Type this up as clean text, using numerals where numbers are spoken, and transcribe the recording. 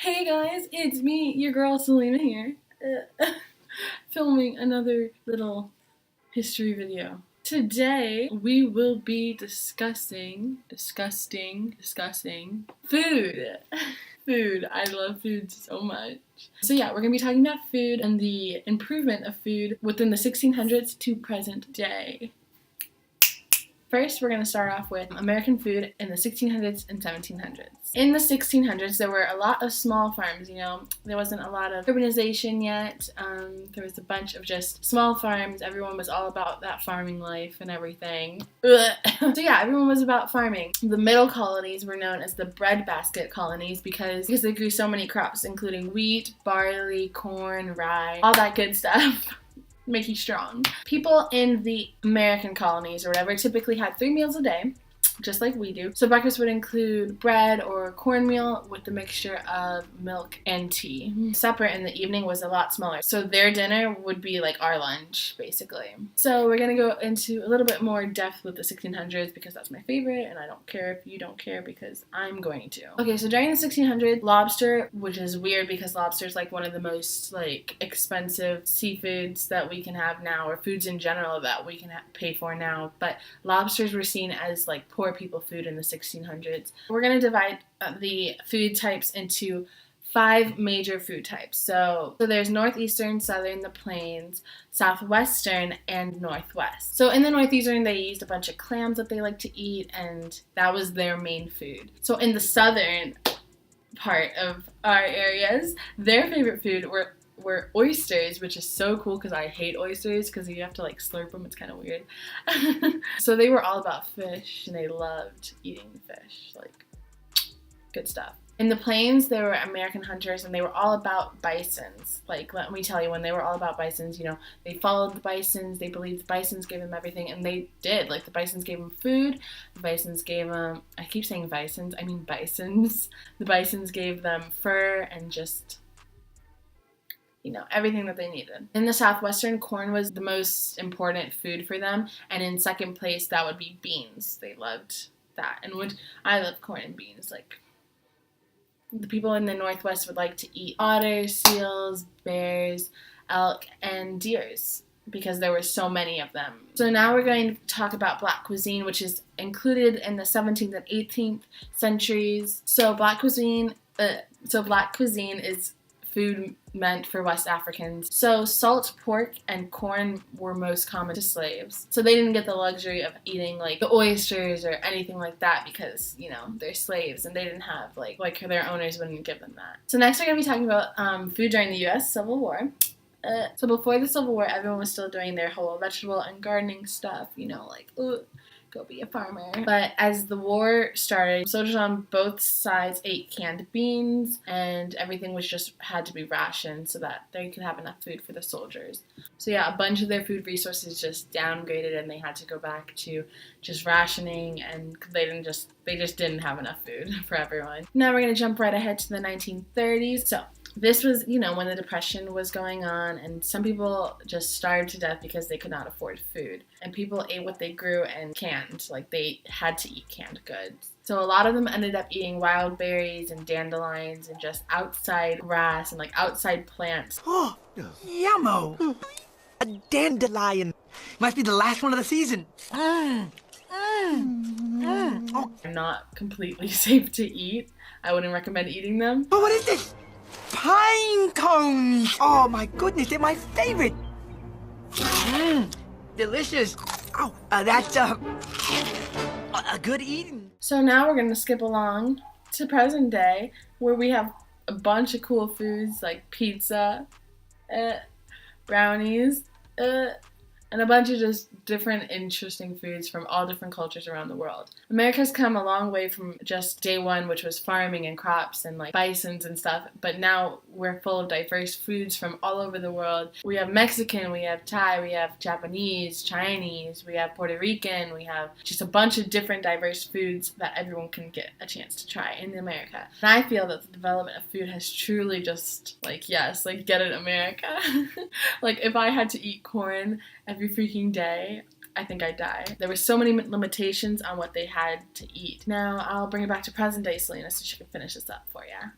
Hey guys, it's me, your girl Selena here, filming another little history video. Today we will be discussing food. Food. I love food so much. So yeah, we're gonna be talking about food and the improvement of food within the 1600s to present day. First, we're going to start off with American food in the 1600s and 1700s. In the 1600s, there were a lot of small farms, There wasn't a lot of urbanization yet. There was a bunch of just small farms. Everyone was all about that farming life and everything. So yeah, everyone was about farming. The middle colonies were known as the breadbasket colonies because they grew so many crops, including wheat, barley, corn, rye, all that good stuff. Make you strong. People in the American colonies or whatever typically had 3 meals a day, just like we do. So breakfast would include bread or cornmeal with the mixture of milk and tea. Supper in the evening was a lot smaller. So their dinner would be like our lunch, basically. So we're going to go into a little bit more depth with the 1600s because that's my favorite, and I don't care if you don't care because I'm going to. Okay, so during the 1600s, lobster, which is weird because lobster is like one of the most expensive seafoods that we can have now, or foods in general that we can pay for now, but lobsters were seen as poor people food in the 1600s. We're going to divide the food types into 5 major food types. So there's northeastern, southern, the plains, southwestern, and northwest. So in the northeastern, they used a bunch of clams that they like to eat, and that was their main food. So in the southern part of our areas, their favorite food were oysters, which is so cool because I hate oysters because you have to slurp them. It's kind of weird. So they were all about fish, and they loved eating fish. Good stuff. In the plains, there were American hunters, and they were all about bisons. Let me tell you, when they were all about bisons, they followed the bisons. They believed the bisons gave them everything, and they did. The bisons gave them food. The bisons gave them, I keep saying bisons, I mean bisons. The bisons gave them fur and just everything that they needed. In the southwestern, corn was the most important food for them, and in second place, that would be beans. They loved that, and I love corn and beans. The people in the northwest would like to eat otters, seals, bears, elk, and deers because there were so many of them. So now we're going to talk about black cuisine, which is included in the 17th and 18th centuries. So black cuisine is food meant for West Africans. So salt, pork, and corn were most common to slaves. So they didn't get the luxury of eating the oysters or anything like that because, they're slaves and they didn't have their owners wouldn't give them that. So next we're going to be talking about food during the U.S. Civil War. So before the Civil War, everyone was still doing their whole vegetable and gardening stuff, go be a farmer. But as the war started, soldiers on both sides ate canned beans, and everything had to be rationed so that they could have enough food for the soldiers. So yeah, a bunch of their food resources just downgraded, and they had to go back to just rationing, and they just didn't have enough food for everyone. Now we're gonna jump right ahead to the 1930s. So this was, when the Depression was going on, and some people just starved to death because they could not afford food. And people ate what they grew and canned. They had to eat canned goods. So a lot of them ended up eating wild berries and dandelions and just outside grass and outside plants. Oh, yummo! A dandelion. Must be the last one of the season. Oh. Not completely safe to eat. I wouldn't recommend eating them. Oh, what is this? Pine cones! Oh my goodness, they're my favorite! Delicious! Oh, that's a good eating. So now we're gonna skip along to present day, where we have a bunch of cool foods like pizza, brownies, and a bunch of just different interesting foods from all different cultures around the world. America's come a long way from just day one, which was farming and crops and bisons and stuff, but now we're full of diverse foods from all over the world. We have Mexican, we have Thai, we have Japanese, Chinese, we have Puerto Rican, we have just a bunch of different diverse foods that everyone can get a chance to try in America. And I feel that the development of food has truly just, get it, America. If I had to eat corn every freaking day, I think I'd die. There were so many limitations on what they had to eat. Now I'll bring it back to present day Selena so she can finish this up for ya.